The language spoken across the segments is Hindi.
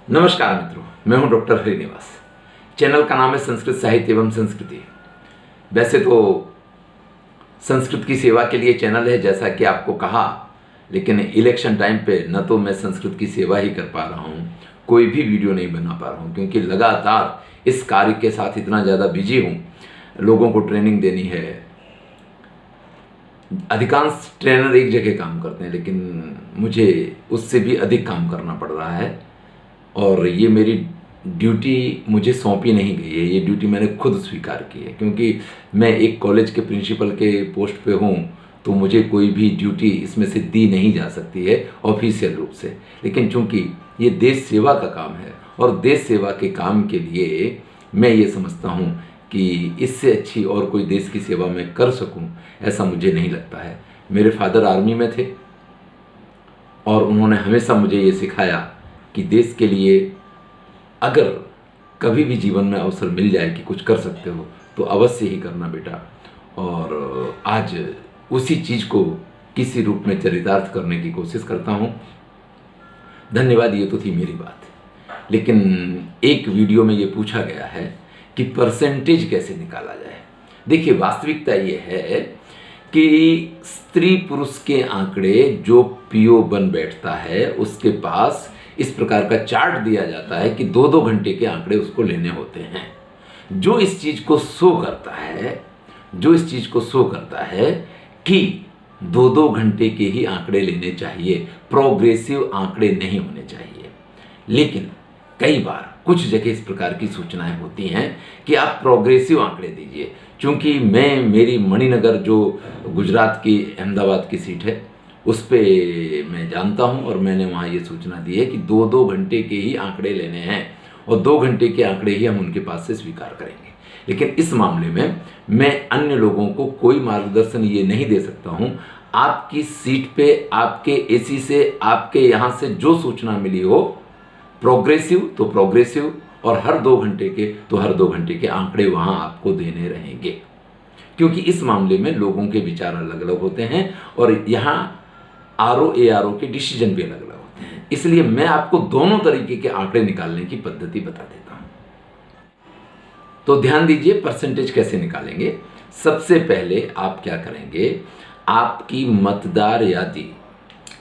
नमस्कार मित्रों, मैं हूं डॉक्टर हरिनिवास। चैनल का नाम है संस्कृत साहित्य एवं संस्कृति। वैसे तो संस्कृत की सेवा के लिए चैनल है जैसा कि आपको कहा, लेकिन इलेक्शन टाइम पे न तो मैं संस्कृत की सेवा ही कर पा रहा हूं, कोई भी वीडियो नहीं बना पा रहा हूं, क्योंकि लगातार इस कार्य के साथ इतना ज़्यादा बिजी हूं। लोगों को ट्रेनिंग देनी है। अधिकांश ट्रेनर एक जगह काम करते हैं, लेकिन मुझे उससे भी अधिक काम करना पड़ रहा है और ये मेरी ड्यूटी मुझे सौंपी नहीं गई है। ये ड्यूटी मैंने खुद स्वीकार की है, क्योंकि मैं एक कॉलेज के प्रिंसिपल के पोस्ट पे हूँ, तो मुझे कोई भी ड्यूटी इसमें से दी नहीं जा सकती है ऑफिशियल रूप से। लेकिन चूंकि ये देश सेवा का काम है और देश सेवा के काम के लिए मैं ये समझता हूँ कि इससे अच्छी और कोई देश की सेवा मैं कर सकूँ, ऐसा मुझे नहीं लगता है। मेरे फादर आर्मी में थे और उन्होंने हमेशा मुझे ये सिखाया कि देश के लिए अगर कभी भी जीवन में अवसर मिल जाए कि कुछ कर सकते हो तो अवश्य ही करना बेटा। और आज उसी चीज़ को किसी रूप में चरितार्थ करने की कोशिश करता हूँ। धन्यवाद, ये तो थी मेरी बात। लेकिन एक वीडियो में ये पूछा गया है कि परसेंटेज कैसे निकाला जाए। देखिए, वास्तविकता ये है कि स्त्री पुरुष के आंकड़े जो पीओ बन बैठता है उसके पास इस प्रकार का चार्ट दिया जाता है कि 2-2 घंटे के आंकड़े उसको लेने होते हैं, जो इस चीज़ को शो करता है कि 2-2 घंटे के ही आंकड़े लेने चाहिए, प्रोग्रेसिव आंकड़े नहीं होने चाहिए। लेकिन कई बार कुछ जगह इस प्रकार की सूचनाएं होती हैं कि आप प्रोग्रेसिव आंकड़े दीजिए। चूँकि मेरी मणिनगर जो गुजरात की अहमदाबाद की सीट है उस पे मैं जानता हूँ और मैंने वहाँ ये सूचना दी है कि 2-2 घंटे के ही आंकड़े लेने हैं और 2 घंटे के आंकड़े ही हम उनके पास से स्वीकार करेंगे। लेकिन इस मामले में मैं अन्य लोगों को कोई मार्गदर्शन ये नहीं दे सकता हूँ। आपकी सीट पे, आपके एसी से, आपके यहाँ से जो सूचना मिली हो, प्रोग्रेसिव तो प्रोग्रेसिव और हर 2 घंटे के तो हर 2 घंटे के आंकड़े वहाँ आपको देने रहेंगे, क्योंकि इस मामले में लोगों के विचार अलग अलग होते हैं और यहाँ आरओ के डिसीजन भी अलग अलग होते हैं। इसलिए मैं आपको दोनों तरीके के आंकड़े निकालने की पद्धति बता देता हूं। तो ध्यान दीजिए, परसेंटेज कैसे निकालेंगे। सबसे पहले आप क्या करेंगे, आपकी मतदार यादी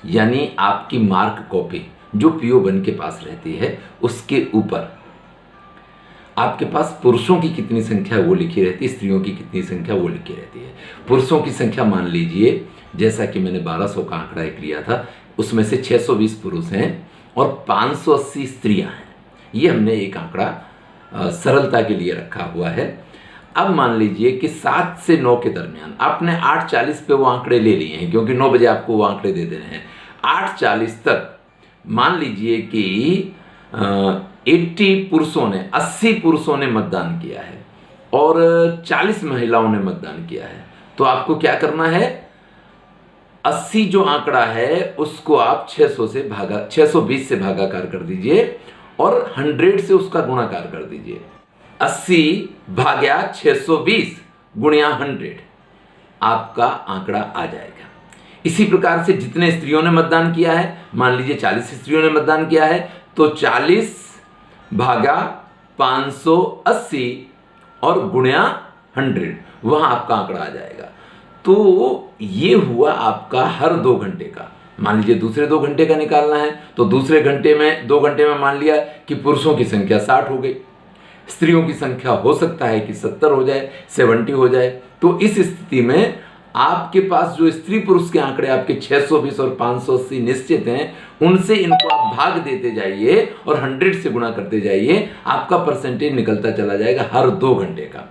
यानी आपकी मार्क कॉपी जो पीओ बन के पास रहती है उसके ऊपर आपके पास पुरुषों की कितनी संख्या वो लिखी रहती है, स्त्रियों की कितनी संख्या वो लिखी रहती है। पुरुषों की संख्या मान लीजिए, जैसा कि मैंने 1200 का आंकड़ा एक लिया था, उसमें से 620 पुरुष हैं और 580 स्त्रियां हैं। ये हमने एक आंकड़ा सरलता के लिए रखा हुआ है। अब मान लीजिए कि 7 से 9 के दरमियान आपने 8:40 पे वो आंकड़े ले लिए हैं, क्योंकि 9 बजे आपको वो आंकड़े दे देने हैं। 8:40 तक मान लीजिए कि 80 पुरुषों ने मतदान किया है और 40 महिलाओं ने मतदान किया है। तो आपको क्या करना है, 80 जो आंकड़ा है उसको आप 620 से भागाकार कर दीजिए और 100 से उसका गुणाकार कर दीजिए। 80 भाग्या 620 गुणिया 100 आपका आंकड़ा आ जाएगा। इसी प्रकार से जितने स्त्रियों ने मतदान किया है, मान लीजिए 40 स्त्रियों ने मतदान किया है, तो 40 भागा 580 और गुणिया 100, वहां आपका आंकड़ा आ जाएगा। तो ये हुआ आपका हर 2 घंटे का। मान लीजिए दूसरे 2 घंटे का निकालना है, तो दूसरे 2 घंटे में मान लिया कि पुरुषों की संख्या 60 हो गई, स्त्रियों की संख्या हो सकता है कि 70 हो जाए, 70 हो जाए। तो इस स्थिति में आपके पास जो स्त्री पुरुष के आंकड़े आपके 620 और 580 निश्चित हैं, उनसे इनको आप भाग देते जाइए और 100 से गुणा करते जाइए। आपका परसेंटेज निकलता चला जाएगा हर 2 घंटे का।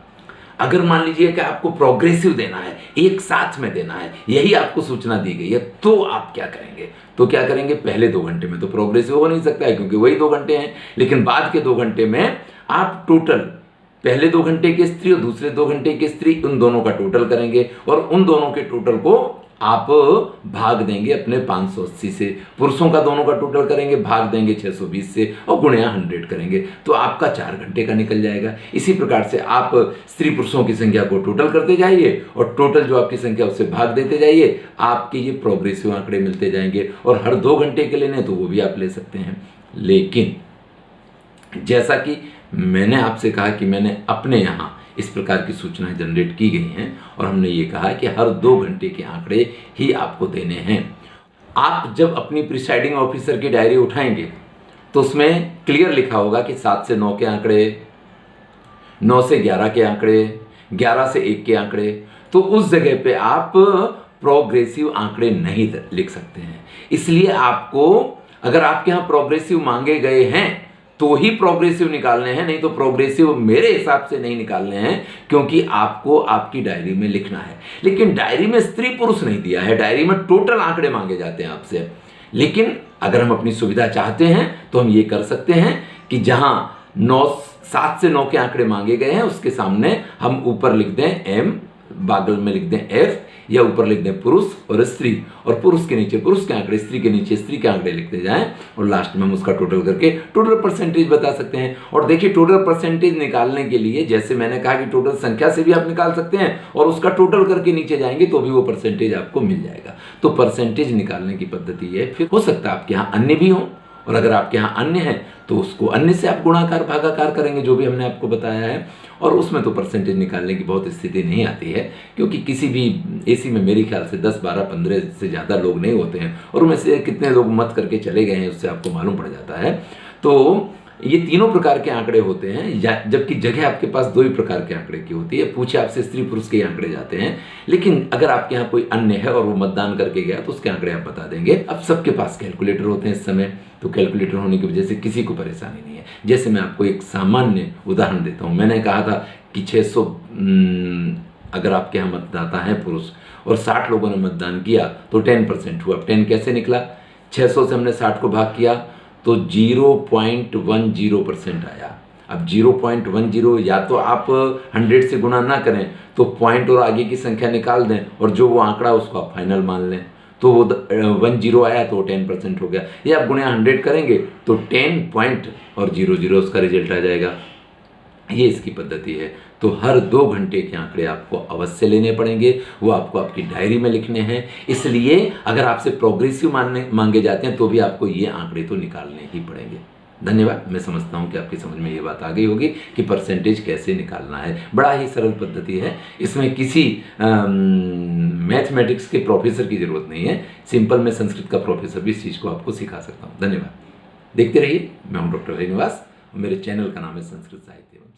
अगर मान लीजिए कि आपको प्रोग्रेसिव देना है, एक साथ में देना है, यही आपको सूचना दी गई है, तो आप क्या करेंगे? पहले 2 घंटे में तो प्रोग्रेसिव हो नहीं सकता है, क्योंकि वही 2 घंटे हैं। लेकिन बाद के 2 घंटे में आप टोटल पहले 2 घंटे के स्त्री और दूसरे 2 घंटे के स्त्री, उन दोनों का टोटल करेंगे और उन दोनों के टोटल को आप भाग देंगे अपने 580 से। पुरुषों का दोनों का टोटल करेंगे, भाग देंगे 620 से और गुणिया 100 करेंगे, तो आपका 4 घंटे का निकल जाएगा। इसी प्रकार से आप स्त्री पुरुषों की संख्या को टोटल करते जाइए और टोटल जो आपकी संख्या उससे भाग देते जाइए। आपके ये प्रोग्रेसिव आंकड़े मिलते जाएंगे और हर 2 घंटे के लेने तो वो भी आप ले सकते हैं। लेकिन जैसा कि मैंने आपसे कहा कि मैंने अपने यहाँ इस प्रकार की सूचनाएं जनरेट की गई हैं और हमने ये कहा कि हर 2 घंटे के आंकड़े ही आपको देने हैं। आप जब अपनी प्रिसाइडिंग ऑफिसर की डायरी उठाएंगे तो उसमें क्लियर लिखा होगा कि 7 से 9 के आंकड़े, 9 से 11 के आंकड़े, 11 से 1 के आंकड़े। तो उस जगह पे आप प्रोग्रेसिव आंकड़े नहीं लिख सकते हैं। इसलिए आपको, अगर आपके यहाँ प्रोग्रेसिव मांगे गए हैं तो ही प्रोग्रेसिव निकालने हैं, नहीं तो प्रोग्रेसिव मेरे हिसाब से नहीं निकालने हैं, क्योंकि आपको आपकी डायरी में लिखना है। लेकिन डायरी में स्त्री पुरुष नहीं दिया है, डायरी में टोटल आंकड़े मांगे जाते हैं आपसे। लेकिन अगर हम अपनी सुविधा चाहते हैं तो हम ये कर सकते हैं कि जहां 7 से 9 के आंकड़े मांगे गए हैं उसके सामने हम ऊपर लिख दें एम, बागल में लिख दें एफ, या ऊपर लिख दें पुरुष और स्त्री, और पुरुष के नीचे पुरुष के आंकड़े, स्त्री के नीचे स्त्री के आंकड़े लिखते जाएं, और लास्ट में हम उसका टोटल करके टोटल परसेंटेज बता सकते हैं। और देखिए, टोटल परसेंटेज निकालने के लिए जैसे मैंने कहा कि टोटल संख्या से भी आप निकाल सकते हैं और उसका टोटल करके नीचे जाएंगे तो भी वो परसेंटेज आपको मिल जाएगा। तो परसेंटेज निकालने की पद्धति है। फिर हो सकता है आपके यहाँ अन्य भी हों, और अगर आपके यहाँ अन्य है तो उसको अन्य से आप गुणाकार भागाकार करेंगे, जो भी हमने आपको बताया है। और उसमें तो परसेंटेज निकालने की बहुत स्थिति नहीं आती है, क्योंकि किसी भी एसी में मेरे ख्याल से 10, 12, 15 से ज़्यादा लोग नहीं होते हैं, और उनमें से कितने लोग मत करके चले गए हैं उससे आपको मालूम पड़ जाता है। तो ये तीनों प्रकार के आंकड़े होते हैं, जबकि जगह आपके पास 2 ही प्रकार के आंकड़े की होती है। पूछे आपसे स्त्री पुरुष के आंकड़े जाते हैं, लेकिन अगर आपके यहाँ कोई अन्य है और वो मतदान करके गया तो उसके आंकड़े आप बता देंगे। अब सबके पास कैलकुलेटर होते हैं इस समय, तो कैलकुलेटर होने की वजह से किसी को परेशानी नहीं है। जैसे मैं आपको एक सामान्य उदाहरण देता हूँ। मैंने कहा था कि 600 अगर आपके यहाँ मतदाता हैं पुरुष और 60 लोगों ने मतदान किया तो 10% हुआ। 10 कैसे निकला? 600 से हमने 60 को भाग किया तो 0.10% आया। अब 0.10, या तो आप 100 से गुना ना करें तो पॉइंट और आगे की संख्या निकाल दें और जो वो आंकड़ा उसको आप फाइनल मान लें, तो वो 10 आया तो 10% हो गया। या आप गुणा 100 करेंगे तो 10 पॉइंट और 00 उसका रिजल्ट आ जाएगा। ये इसकी पद्धति है। तो हर 2 घंटे के आंकड़े आपको अवश्य लेने पड़ेंगे, वो आपको आपकी डायरी में लिखने हैं। इसलिए अगर आपसे प्रोग्रेसिव मांगे जाते हैं तो भी आपको ये आंकड़े तो निकालने ही पड़ेंगे। धन्यवाद। मैं समझता हूँ कि आपकी समझ में ये बात आ गई होगी कि परसेंटेज कैसे निकालना है। बड़ा ही सरल पद्धति है, इसमें किसी मैथमेटिक्स के प्रोफेसर की जरूरत नहीं है। सिंपल मैं संस्कृत का प्रोफेसर भी इस चीज़ को आपको सिखा सकता हूँ। धन्यवाद। देखते रहिए। मैं हूँ डॉक्टर श्रीनिवास, मेरे चैनल का नाम है संस्कृत साहित्य एवं